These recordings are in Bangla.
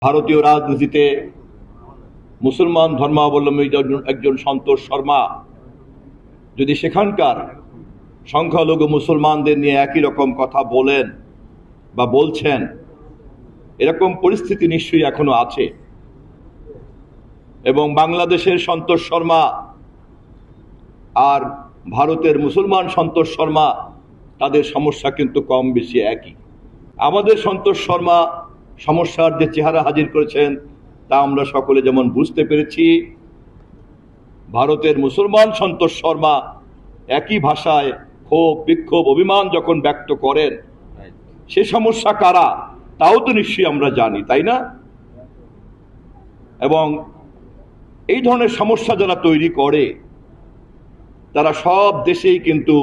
ভারতীয় রাজনীতিতে মুসলমান ধর্মাবলম্বী একজন সন্তোষ শর্মা যদি সেখানকার সংখ্যালঘু মুসলমানদের নিয়ে একই রকম কথা বলেন বা বলছেন, এরকম পরিস্থিতি নিশ্চয়ই এখনো আছে। এবং বাংলাদেশের সন্তোষ শর্মা আর ভারতের মুসলমান সন্তোষ শর্মা, তাদের সমস্যা কিন্তু কম বেশি একই। আমাদের সন্তোষ শর্মা সমস্যার যে চেহারা হাজির করেছেন তা আমরা সকলে যেমন বুঝতে পেরেছি, ভারতের মুসলমান সন্তোষ শর্মা একই ভাষায় ক্ষোভ, বিক্ষোভ, অভিমান যখন ব্যক্ত করেন, সে সমস্যা কারা তাও তো নিশ্চয়ই আমরা জানি, তাই না? এবং এই ধরনের সমস্যা যারা তৈরি করে তারা সব দেশেই কিন্তু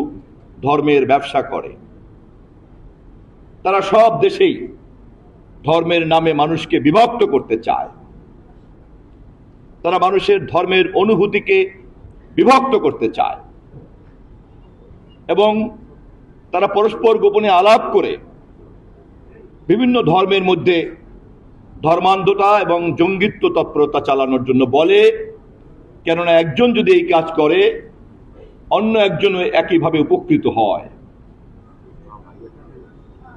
ধর্মের ব্যবসা করে। তারা সব দেশেই ধর্মের নামে মানুষকে বিভক্ত করতে চায়। তারা মানুষের ধর্মের অনুভূতিকে বিভক্ত করতে চায় এবং তারা পরস্পর গোপনে আলাপ করে বিভিন্ন ধর্মের মধ্যে ধর্মান্ধতা এবং জঙ্গিত্ব তৎপরতা চালানোর জন্য বলে। কেননা একজন যদি এই কাজ করে অন্য একজনও একইভাবে উপকৃত হয়।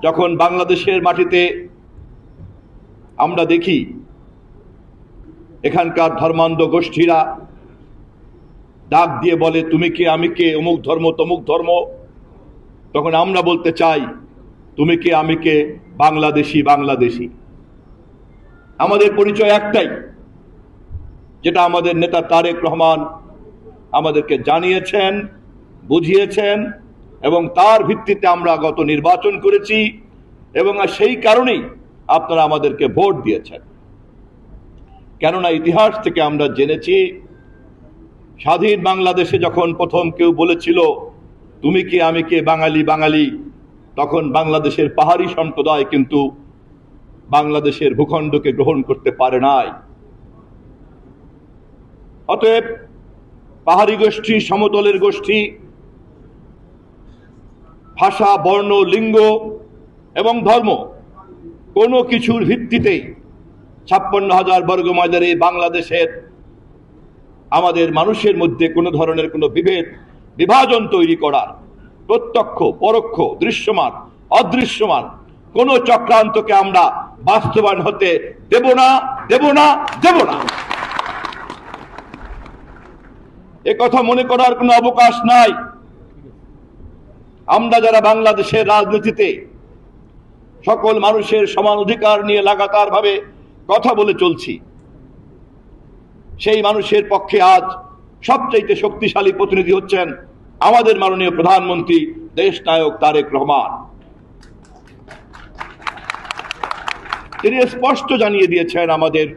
যখন বাংলাদেশের মাটিতে আমরা দেখি এখানকার ধর্মান্ধ গোষ্ঠীরা ডাক দিয়ে বলে তুমি কে আমি কে, অমুক ধর্ম তমুক ধর্ম, তখন আমরা বলতে চাই তুমি কে আমি কে, বাংলাদেশি বাংলাদেশি। আমাদের পরিচয় একটাই, যেটা আমাদের নেতা তারেক রহমান আমাদেরকে জানিয়েছেন, বুঝিয়েছেন এবং তার ভিত্তিতে আমরা গত নির্বাচন করেছি এবং সেই কারণেই আপনারা আমাদেরকে ভোট দিয়েছেন। কেননা ইতিহাস থেকে আমরা জেনেছি, স্বাধীন বাংলাদেশে যখন প্রথম কেউ বলেছিল তুমি কে আমি কে, বাঙালি বাঙালি, তখন বাংলাদেশের পাহাড়ি সম্প্রদায় কিন্তু বাংলাদেশের ভূখণ্ডকে গ্রহণ করতে পারে নাই। অতএব পাহাড়ি গোষ্ঠী, সমতলের গোষ্ঠী, ভাষা, বর্ণ, লিঙ্গ এবং ধর্ম কোনো কিছুর ভিত্তিতেই 56,000 বর্গ মাইলের এই বাংলাদেশের আমাদের মানুষের মধ্যে কোনো ধরনের কোনো বিভাজন তৈরি করার প্রত্যক্ষ, পরোক্ষ, দৃশ্যমান, অদৃশ্যমান কোনো চক্রান্তকে আমরা বাস্তবায়ন হতে দেব না, দেব না, দেব না। এ কথা মনে করার কোনো অবকাশ নাই। আমরা যারা বাংলাদেশের রাজনীতিতে সকল মানুষের সমান অধিকার নিয়ে লাগাতার ভাবে কথা বলে চলছি, সেই মানুষের পক্ষে আজ সবচাইতে শক্তিশালী প্রতিনিধি হচ্ছেন আমাদের মাননীয় প্রধানমন্ত্রী দেশ নায়ক তারেক রহমান। তিনি স্পষ্ট জানিয়ে দিয়েছেন আমাদের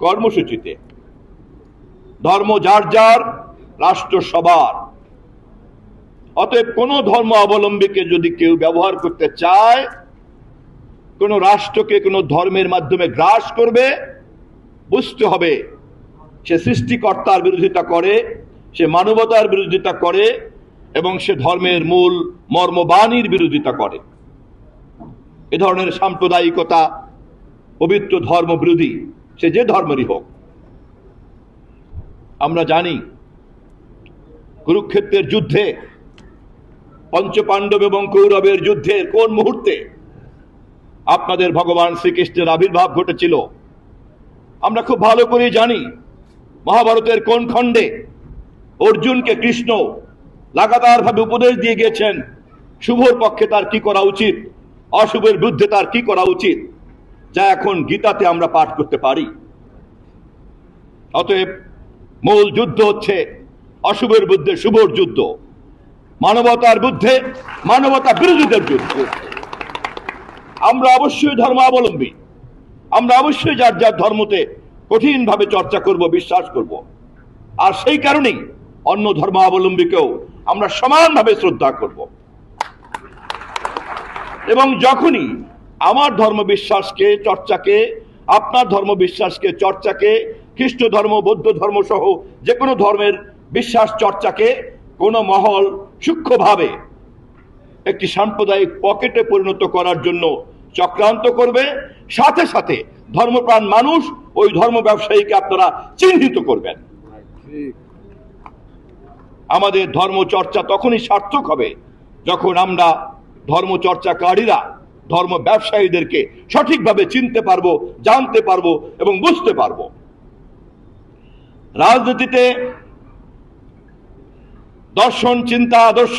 কর্মসূচিতে, ধর্ম যার যার, রাষ্ট্র সবার। অতএব কোন ধর্ম অবলম্বীকে যদি কেউ ব্যবহার করতে চায়, কোন রাষ্ট্রকে কোন ধর্মের মাধ্যমে গ্রাস করবে, বুঝতে হবে সে সৃষ্টিকর্তার বিরোধিতা করে, সে মানবতার বিরোধিতা করে এবং সে ধর্মের মূল মর্মবাণীর বিরোধিতা করে। এ ধরনের সাম্প্রদায়িকতা পবিত্র ধর্ম বিরোধী, সে যে ধর্মেরই হোক। আমরা জানি কুরুক্ষেত্রের যুদ্ধে, পঞ্চপাণ্ডব এবং কৌরবের যুদ্ধের কোন মুহূর্তে আপনাদের ভগবান শ্রীকৃষ্ণের আবির্ভাব ঘটেছিল আমরা খুব ভালো করে জানি। মহাভারতের কোন খণ্ডে অর্জুনকে কৃষ্ণ লাগাতার ভাবে উপদেশ দিয়ে গিয়েছেন শুভর পক্ষে তার কি করা উচিত, অশুভের বিরুদ্ধে তার কি করা উচিত, যা এখন গীতাতে আমরা পাঠ করতে পারি। অতএব মূল যুদ্ধ হচ্ছে অশুভের বিরুদ্ধে শুভর যুদ্ধ, মানবতার বিরুদ্ধে মানবতা বিরোধীদের যুদ্ধ। আমরা অবশ্যই ধর্মাবলম্বী, আমরা অবশ্যই যার যার ধর্মতে কঠিনভাবে চর্চা করব, বিশ্বাস করব। আর সেই কারণেই অন্য ধর্মাবলম্বীকেও আমরা সমানভাবে শ্রদ্ধা করব। এবং যখনই আমার ধর্ম বিশ্বাসকে চর্চাকে, আপনার ধর্ম বিশ্বাসকে চর্চাকে, খ্রিস্ট ধর্ম, বৌদ্ধ ধর্ম সহ যে কোনো ধর্মের বিশ্বাস চর্চাকে কোনো মহল সূক্ষ্মভাবে একটি সাম্প্রদায়িক পকেটে পরিণত করার জন্য চক্রান্ত করবে, সাথে সাথে ধর্মপ্রাণ মানুষ ওই ধর্ম ব্যবসায়ীকে আপনারা চিহ্নিত করবেন। আমাদের ধর্ম চর্চা তখনই সার্থক হবে যখন আমরা ধর্মচর্চাকারীরা ধর্ম ব্যবসায়ীদেরকে সঠিকভাবে চিনতে পারবো, জানতে পারবো এবং বুঝতে পারবো। রাজনীতিতে দর্শন, চিন্তা, আদর্শ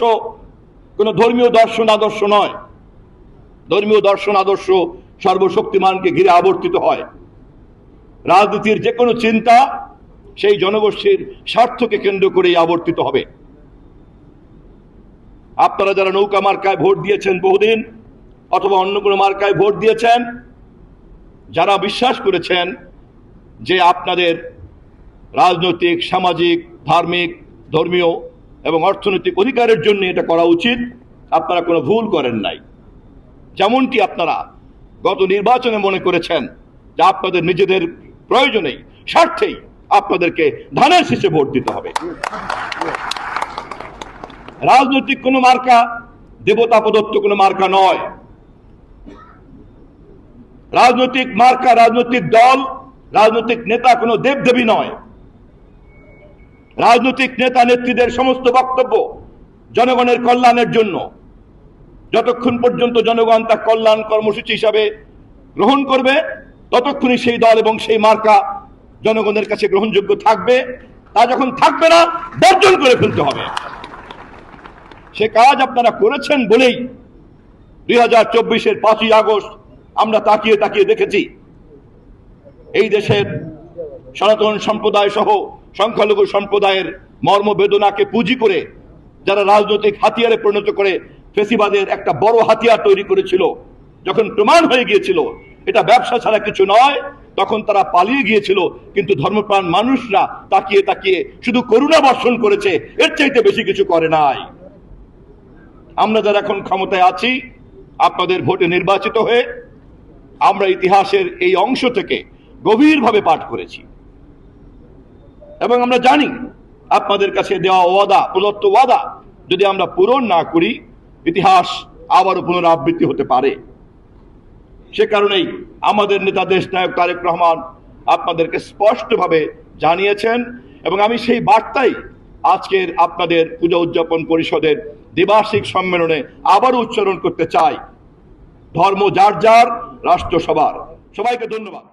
কোন ধর্মীয় দর্শন আদর্শ নয়। ধর্মীয় দর্শন আদর্শ সর্বশক্তিমানকে ঘিরে আবর্তিত হয়। রাজনীতির যে কোনো চিন্তা সেই জনগোষ্ঠীর স্বার্থকে কেন্দ্র করেই আবর্তিত হবে। আপনারা যারা নৌকা মার্কায় ভোট দিয়েছেন বহুদিন, অথবা অন্য কোনো মার্কায় ভোট দিয়েছেন, যারা বিশ্বাস করেছেন যে আপনাদের রাজনৈতিক, সামাজিক, ধার্মিক, ধর্মীয় এবং অর্থনৈতিক অধিকারের জন্য এটা করা উচিত, আপনারা কোনো ভুল করেন নাই। যেমনটি আপনারা গত নির্বাচনে মনে করেছেন যে আপনাদের নিজেদের প্রয়োজনেই, স্বার্থেই আপনাদেরকে ধানের শীষে ভোট দিতে হবে। রাজনৈতিক কোনো মার্কা দেবতা প্রদত্ত কোনো মার্কা নয়। রাজনৈতিক মার্কা, রাজনৈতিক দল, রাজনৈতিক নেতা কোনো দেবদেবী নয়। রাজনৈতিক নেতা নেত্রীদের সমস্ত বক্তব্য জনগণের কল্যাণের জন্য। যতক্ষণ পর্যন্ত জনগণ তা কল্যাণ কর্মসূচি হিসাবে গ্রহণ করবে, ততক্ষণই সেই দল এবং সেই মার্কা জনগণের কাছে গ্রহণযোগ্য থাকবে। তা যখন থাকবে না, বর্জন করে ফেলতে হবে। সে কাজ আপনারা করেছেন বলেই 2024-এর 5ই আগস্ট আমরা তাকিয়ে তাকিয়ে দেখেছি এই দেশের সনাতন সম্প্রদায় সহ সংখ্যালঘু সম্প্রদায়ের মর্মবেদনাকে পুঁজি করে যারা রাজনৈতিক হাতিয়ারে পরিণত করে ফেসিবাদের একটা বড় হাতিয়ার তৈরি করেছিল, যখন প্রমাণ হয়ে গিয়েছিল এটা ব্যবসা ছাড়া কিছু নয়, তখন তারা পালিয়ে গিয়েছিল। কিন্তু ধর্মপ্রাণ মানুষরা তাকিয়ে তাকিয়ে শুধু করুণা বর্ষণ করেছে, এর চাইতে বেশি কিছু করে নাই। আমরা যারা এখন ক্ষমতায় আছি, আপনাদের ভোটে নির্বাচিত হয়ে আমরা ইতিহাসের এই অংশ থেকে গভীরভাবে পাঠ করেছি এবং আমরা জানি আপনাদের কাছে দেওয়া ওয়াদা, প্রদত্ত ওয়াদা যদি আমরা পূরণ না করি, ইতিহাস আবারও পুনরাবৃত্তি হতে পারে। সে কারণেই আমাদের নেতা দেশনায়ক তারেক রহমান আপনাদেরকে স্পষ্টভাবে জানিয়েছেন এবং আমি সেই বার্তাই আজকের আপনাদের পূজা উদযাপন পরিষদের দ্বিবার্ষিক সম্মেলনে আবারও উচ্চারণ করতে চাই। ধর্ম যার যার, রাষ্ট্র সবার। সবাইকে ধন্যবাদ।